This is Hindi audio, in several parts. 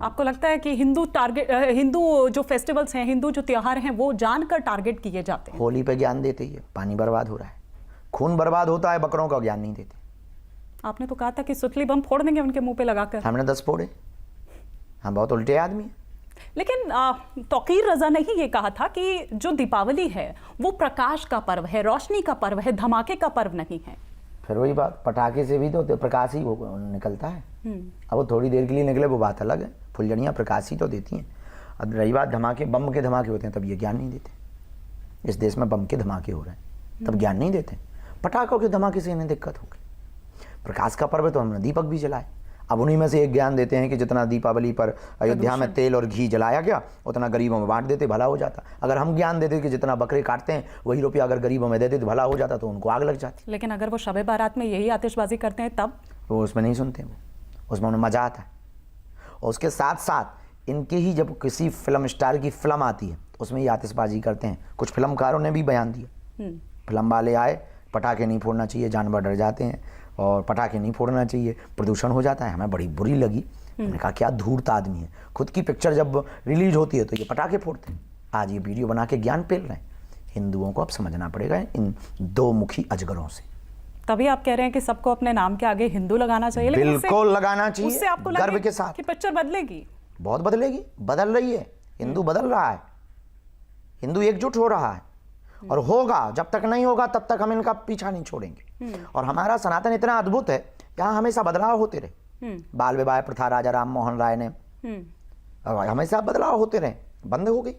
आपको लगता है कि हिंदू जो फेस्टिवल्स हैं, हिंदू जो त्योहार हैं, वो जानकर टारगेट किए जाते हैं? होली पे ज्ञान देते ही है, पानी बर्बाद हो रहा है, खून बर्बाद होता है, बकरों का ज्ञान नहीं देते। आपने तो कहा था कि सुतली बम फोड़ देंगे उनके मुंह पे लगाकर। हमने 10 फोड़े। हम बहुत उल्टे आदमी हैं। लेकिन तौकीर रजा ने ही ये कहा था कि जो दीपावली है वो प्रकाश का पर्व है, रोशनी का पर्व है, धमाके का पर्व नहीं है। फिर वही बात, पटाखे से भी तो प्रकाश ही वो निकलता है। अब वो थोड़ी देर के लिए निकले वो बात अलग है, फुलझड़ियाँ प्रकाश ही तो देती हैं। अब रही बात धमाके, बम के धमाके होते हैं तब ये ज्ञान नहीं देते। इस देश में बम के धमाके हो रहे हैं तब ज्ञान नहीं देते। पटाखों के धमाके से इन्हें दिक्कत होगी। प्रकाश का पर्व है तो हमने दीपक भी जलाए। अब उन्हीं में से एक ज्ञान देते हैं कि जितना दीपावली पर अयोध्या में तेल और घी जलाया गया उतना गरीबों में बांट देते, भला हो जाता। अगर हम ज्ञान देते कि जितना बकरे काटते हैं वही रुपया अगर गरीबों में देते तो भला हो जाता, तो उनको आग लग जाती। लेकिन अगर वो शब बारात में यही आतिशबाजी करते हैं तब वो उसमें नहीं सुनते, वो उसमें उन्हें मजा आता है। और उसके साथ साथ इनके ही जब किसी फिल्म स्टार की फिल्म आती है उसमें ही आतिशबाजी करते हैं। कुछ फिल्मकारों ने भी बयान दिया, फिल्म वाले आए, पटाखे नहीं फोड़ना चाहिए, जानवर डर जाते हैं और पटाखे नहीं फोड़ना चाहिए, प्रदूषण हो जाता है। हमें बड़ी बुरी लगी। मैंने कहा क्या धूर्त आदमी है, खुद की पिक्चर जब रिलीज होती है तो ये पटाखे फोड़ते हैं। आज ये वीडियो बना के ज्ञान पेल रहे हैं। हिंदुओं को अब समझना पड़ेगा इन दो मुखी अजगरों से। तभी आप कह रहे हैं कि सबको अपने नाम के आगे हिंदू लगाना चाहिए। बिल्कुल लगाना चाहिए, उससे आपको गर्व के साथ कि पिक्चर बदलेगी। बहुत बदलेगी, बदल रही है। हिंदू बदल रहा है, हिंदू एकजुट हो रहा है और होगा। जब तक नहीं होगा तब तक हम इनका पीछा नहीं छोड़ेंगे। और हमारा सनातन इतना अद्भुत है, यहाँ हमेशा बदलाव होते रहे। बाल विवाह प्रथा राजा राम मोहन राय ने हमेशा बदलाव होते रहे, बंद हो गई।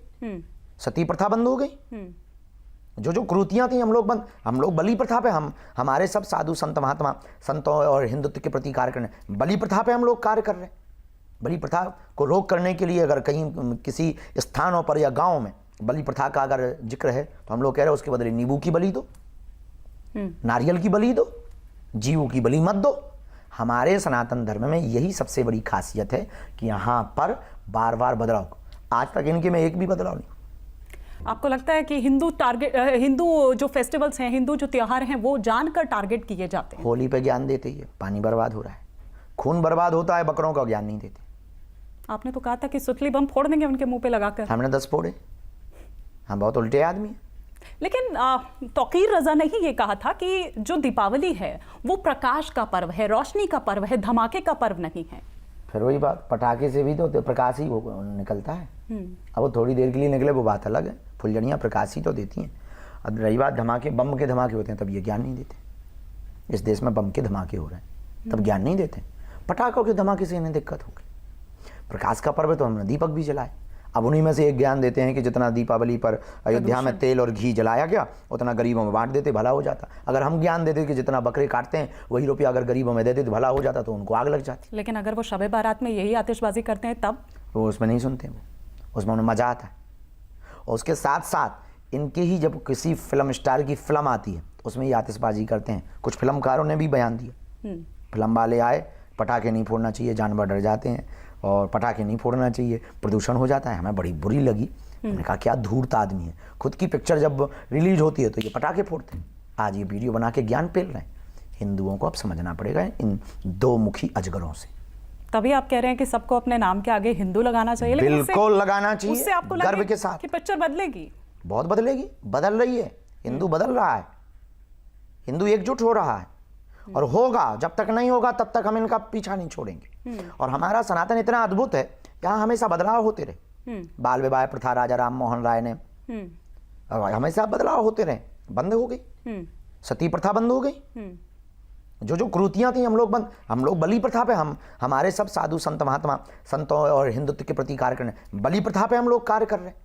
सती प्रथा बंद हो गई। जो क्रूतियां थी हम लोग बलि प्रथा पे हमारे सब साधु संत महात्मा संतों और हिंदुत्व के प्रति कार्य करने, बलि प्रथा पे हम लोग कार्य कर रहे हैं। बलि प्रथा को रोक करने के लिए अगर कहीं किसी स्थानों पर या गाँव में बलि प्रथा का अगर जिक्र है तो हम लोग कह रहे हैं उसके बदले नींबू की बलि दो, नारियल की बलि दो, जीव की बलि मत दो। हमारे सनातन धर्म में यही सबसे बड़ी खासियत है कि यहाँ पर बार बार बदलाव। आज तक इनके में एक भी बदलाव नहीं। आपको लगता है कि हिंदू जो फेस्टिवल्स हैं, हिंदू जो त्योहार हैं, वो जानकर टारगेट किए जाते हैं? होली पे ज्ञान देते ही है, पानी बर्बाद हो रहा है, खून बर्बाद होता है, बकरों का ज्ञान नहीं देते। आपने तो कहा था कि सुतली बम फोड़ देंगे उनके मुंह पे लगाकर। हमने 10 फोड़े। हम बहुत उल्टे आदमी हैं। लेकिन तौकीर रजा ने ही ये कहा था कि जो दीपावली है वो प्रकाश का पर्व है, रोशनी का पर्व है, धमाके का पर्व नहीं है। फिर वही बात, पटाखे से भी तो प्रकाश ही वो निकलता है। अब वो थोड़ी देर के लिए निकले वो बात अलग है, फुलझड़ियाँ प्रकाश ही तो देती हैं। अब रही बात धमाके, बम के धमाके होते हैं तब ये ज्ञान नहीं देते। इस देश में बम के धमाके हो रहे हैं तब ज्ञान नहीं देते। पटाखों के धमाके से इन्हें दिक्कत होगी। प्रकाश का पर्व है तो हमने दीपक भी जलाए। अब उन्हीं में से एक ज्ञान देते हैं कि जितना दीपावली पर अयोध्या में तेल और घी जलाया गया उतना गरीबों में बांट देते, भला हो जाता। अगर हम ज्ञान देते कि जितना बकरे काटते हैं वही रुपया अगर गरीबों में देते तो भला हो जाता, तो उनको आग लग जाती। लेकिन अगर वो शब बारात में यही आतिशबाजी करते हैं तब वो उसमें नहीं सुनते, वो उसमें उन्हें मजा आता है। और उसके साथ साथ इनके ही जब किसी फिल्म स्टार की फिल्म आती है उसमें ही आतिशबाजी करते हैं। कुछ फिल्मकारों ने भी बयान दिया, फिल्म वाले आए, पटाखे नहीं फोड़ना चाहिए, जानवर डर जाते हैं और पटाखे नहीं फोड़ना चाहिए, प्रदूषण हो जाता है। हमें बड़ी बुरी लगी। मैंने कहा क्या धूर्त आदमी है, खुद की पिक्चर जब रिलीज होती है तो ये पटाखे फोड़ते हैं। आज ये वीडियो बना के ज्ञान पेल रहे हैं। हिंदुओं को अब समझना पड़ेगा इन दो मुखी अजगरों से। तभी आप कह रहे हैं कि सबको अपने नाम के आगे हिंदू लगाना चाहिए। बिल्कुल लगाना चाहिए, उससे आपको गर्व के साथ कि पिक्चर बदलेगी। बहुत बदलेगी, बदल रही है। हिंदू बदल रहा है, हिंदू एकजुट हो रहा है और होगा। जब तक नहीं होगा तब तक हम इनका पीछा नहीं छोड़ेंगे। और हमारा सनातन इतना अद्भुत है, यहाँ हमेशा बदलाव होते रहे। बाल विवाह प्रथा राजा राम मोहन राय ने हमेशा बदलाव होते रहे, बंद हो गई। सती प्रथा बंद हो गई। जो क्रूतियां थी हम लोग बलि प्रथा पे हमारे सब साधु संत महात्मा संतों और हिंदुत्व के प्रति कार्य करने, बलि प्रथा पे हम लोग कार्य कर रहे हैं।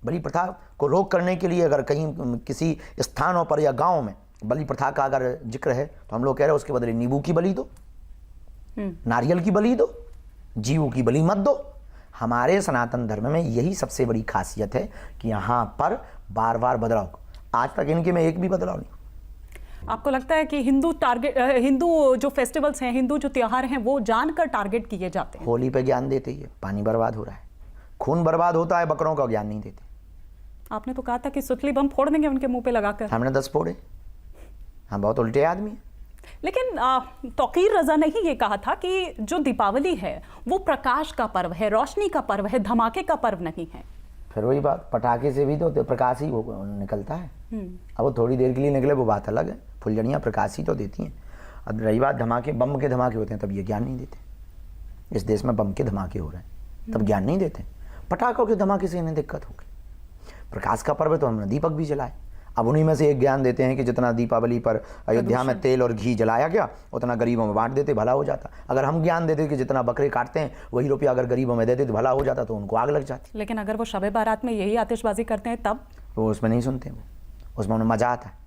बलि प्रथा को रोक करने के लिए अगर कहीं किसी स्थानों पर या गाँव में बलि प्रथा का अगर जिक्र है तो हम लोग कह रहे हैं उसके बदले नींबू की बलि दो, नारियल की बलि दो, जीव की बलि मत दो। हमारे सनातन धर्म में यही सबसे बड़ी खासियत है कि यहाँ पर बार बार बदलाव। आज तक इनके में एक भी बदलाव नहीं। आपको लगता है कि हिंदू जो फेस्टिवल्स हैं, हिंदू जो त्योहार हैं, वो जानकर टारगेट किए जाते हैं? होली पे ज्ञान देते ही है, पानी बर्बाद हो रहा है, खून बर्बाद होता है, बकरों का ज्ञान नहीं देते। आपने तो कहा था कि सुतली बम फोड़ देंगे उनके मुंह पे लगाकर। हमने 10 फोड़े। हम बहुत उल्टे आदमी हैं। लेकिन तौकीर रजा ने ही ये कहा था कि जो दीपावली है वो प्रकाश का पर्व है, रोशनी का पर्व है, धमाके का पर्व नहीं है। फिर वही बात, पटाखे से भी तो प्रकाश ही निकलता है। अब वो थोड़ी देर के लिए निकले वो बात अलग है, फुलझड़ियाँ प्रकाश ही तो देती हैं। अब रही बात धमाके, बम के धमाके होते हैं तब ये ज्ञान नहीं देते। इस देश में बम के धमाके हो रहे हैं तब ज्ञान नहीं देते। पटाखों के धमाके से इन्हें दिक्कत होगी। प्रकाश का पर्व है तो हमने दीपक भी जलाए। अब उन्हीं में से एक ज्ञान देते हैं कि जितना दीपावली पर अयोध्या में तेल और घी जलाया गया उतना गरीबों में बांट देते, भला हो जाता। अगर हम ज्ञान देते कि जितना बकरे काटते हैं वही रुपया अगर गरीबों में देते तो भला हो जाता, तो उनको आग लग जाती। लेकिन अगर वो शब बारात में यही आतिशबाजी करते हैं तब वो उसमें नहीं सुनते, वो उसमें उन्हें मजा आता है।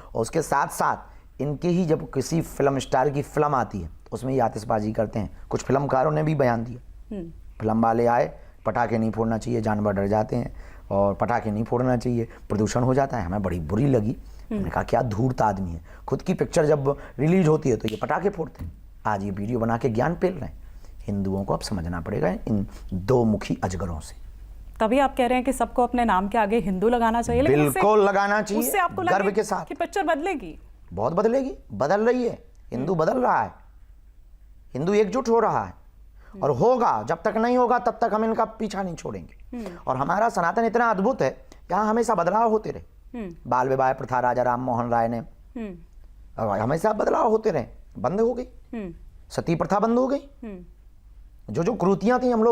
और उसके साथ साथ इनके ही जब किसी फिल्म स्टार की फिल्म आती है तो उसमें ही आतिशबाजी करते हैं। कुछ फिल्मकारों ने भी बयान दिया, फिल्म वाले आए, पटाखे नहीं फोड़ना चाहिए, जानवर डर जाते हैं और पटाखे नहीं फोड़ना चाहिए, प्रदूषण हो जाता है। हमें बड़ी बुरी लगी। हमने कहा क्या धूर्त आदमी है, खुद की पिक्चर जब रिलीज होती है तो ये पटाखे फोड़ते हैं, आज ये वीडियो बना के ज्ञान पेल रहे हैं। हिंदुओं को अब समझना पड़ेगा इन दो मुखी अजगरों से। तभी आप कह रहे हैं कि सबको अपने नाम के आगे हिंदू लगाना चाहिए। बिल्कुल लगाना चाहिए, उससे आपको गर्व के साथ कि पिक्चर बदलेगी, बहुत बदलेगी, बदल रही है। हिंदू बदल रहा है, हिंदू एकजुट हो रहा है और होगा। जब तक नहीं होगा तब तक हम इनका पीछा नहीं छोड़ेंगे। और हमारा सनातन इतना अद्भुत है, यहाँ हमेशा बदलाव होते रहे। बाल विवाह प्रथा राजा राम मोहन राय ने हमेशा बदलाव होते रहे, बंद हो गई। सती प्रथा बंद हो गई। जो क्रूतियां थी हम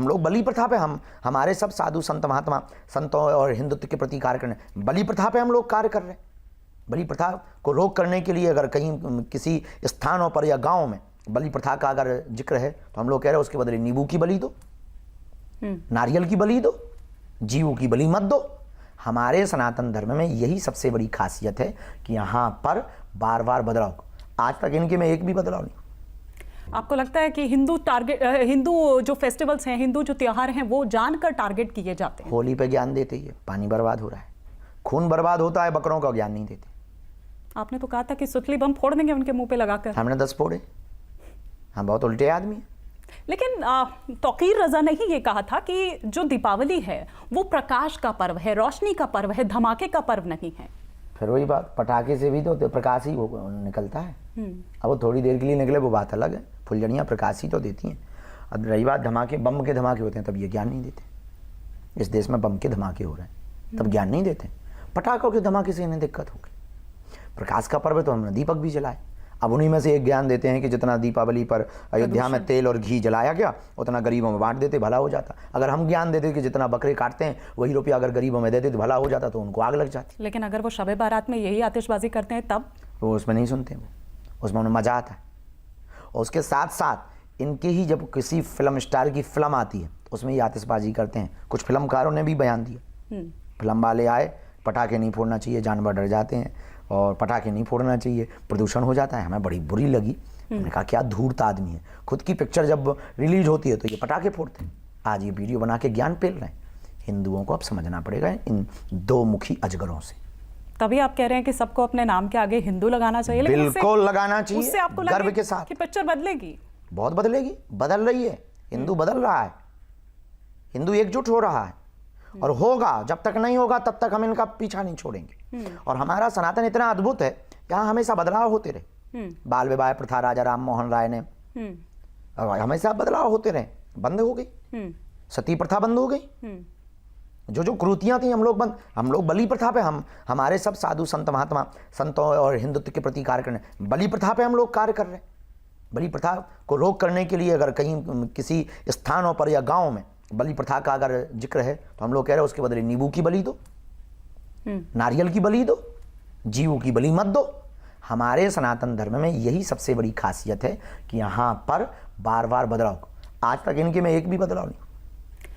लोग बलि प्रथा पे हमारे सब साधु संत महात्मा संतों और हिंदुत्व के प्रति कार्य करने, बलि प्रथा पे हम लोग कार्य कर रहे हैं। बलि प्रथा को रोक करने के लिए अगर कहीं किसी स्थानों पर या गाँव में बलि प्रथा का अगर जिक्र है तो हम लोग कह रहे हैं उसके बदले नींबू की बलि दो, नारियल की बलि दो, जीव की बलि मत दो। हमारे सनातन धर्म में यही सबसे बड़ी खासियत है कि यहाँ पर बार बार बदलाव। आज तक इनके में एक भी बदलाव नहीं। आपको लगता है कि हिंदू जो फेस्टिवल्स हैं, हिंदू जो त्योहार हैं वो जानकर टारगेट किए जाते हैं? होली पे ज्ञान देते ही है, पानी बर्बाद हो रहा है, खून बर्बाद होता है, बकरों का ज्ञान नहीं देते। आपने तो कहा था कि सुतली बम फोड़ देंगे उनके मुंह पे लगाकर। हमने 10 फोड़े। हम बहुत उल्टे आदमी हैं। लेकिन तौकीर रजा ने ही ये कहा था कि जो दीपावली है वो प्रकाश का पर्व है, रोशनी का पर्व है, धमाके का पर्व नहीं है। फिर वही बात, पटाखे से भी तो प्रकाश ही निकलता है। अब वो थोड़ी देर के लिए निकले वो बात अलग है, फुलझड़ियाँ प्रकाश ही तो देती हैं। अब रही बात धमाके, बम के धमाके होते हैं तब ये ज्ञान नहीं देते। इस देश में बम के धमाके हो रहे हैं तब ज्ञान नहीं देते। पटाखों के धमाके से इन्हें दिक्कत होगी। प्रकाश का पर्व है तो हमने दीपक भी जलाए। अब उन्हीं में से एक ज्ञान देते हैं कि जितना दीपावली पर अयोध्या में तेल और घी जलाया गया उतना गरीबों में बांट देते, भला हो जाता। अगर हम ज्ञान देते कि जितना बकरे काटते हैं वही रुपया अगर गरीबों में देते तो भला हो जाता, तो उनको आग लग जाती। लेकिन अगर वो शब बारात में यही आतिशबाजी करते हैं तब वो उसमें नहीं सुनते, वो उसमें उन्हें मजा आता है। और उसके साथ साथ इनके ही जब किसी फिल्म स्टार की फिल्म आती है तो उसमें ही आतिशबाजी करते हैं। कुछ फिल्मकारों ने भी बयान दिया, फिल्म वाले आए, पटाखे नहीं फोड़ना चाहिए, जानवर डर जाते हैं और पटाखे नहीं फोड़ना चाहिए, प्रदूषण हो जाता है। हमें बड़ी बुरी लगी। हमने कहा क्या धूर्त आदमी है, खुद की पिक्चर जब रिलीज होती है तो ये पटाखे फोड़ते हैं, आज ये वीडियो बना के ज्ञान पेल रहे हैं। हिंदुओं को अब समझना पड़ेगा इन दो मुखी अजगरों से। तभी आप कह रहे हैं कि सबको अपने नाम के आगे हिंदू लगाना चाहिए। बिल्कुल लगाना चाहिए, उससे आपको गर्व के साथ कि पिक्चर बदलेगी, बहुत बदलेगी, बदल रही है। हिंदू बदल रहा है, हिंदू एकजुट हो रहा है और होगा। जब तक नहीं होगा तब तक हम इनका पीछा नहीं छोड़ेंगे। और हमारा सनातन इतना अद्भुत है, यहाँ हमेशा बदलाव होते रहे। बाल विवाह प्रथा राजा राम मोहन राय ने हमेशा बदलाव होते रहे, बंद हो गई। सती प्रथा बंद हो गई। जो क्रूतियां थी हम लोग बलि प्रथा पे हमारे सब साधु संत महात्मा संतों और हिंदुत्व के प्रति कार्य करने, बलि प्रथा पे हम लोग कार्य कर रहे हैं। बलि प्रथा को रोक करने के लिए अगर कहीं किसी स्थानों पर या गाँव में बलि प्रथा का अगर जिक्र है तो हम लोग कह रहे हैं उसके बदले नींबू की बलि दो, नारियल की बलि दो, जीव की बलि मत दो। हमारे सनातन धर्म में यही सबसे बड़ी खासियत है कि यहाँ पर बार बार बदलाव। आज तक इनके में एक भी बदलाव नहीं।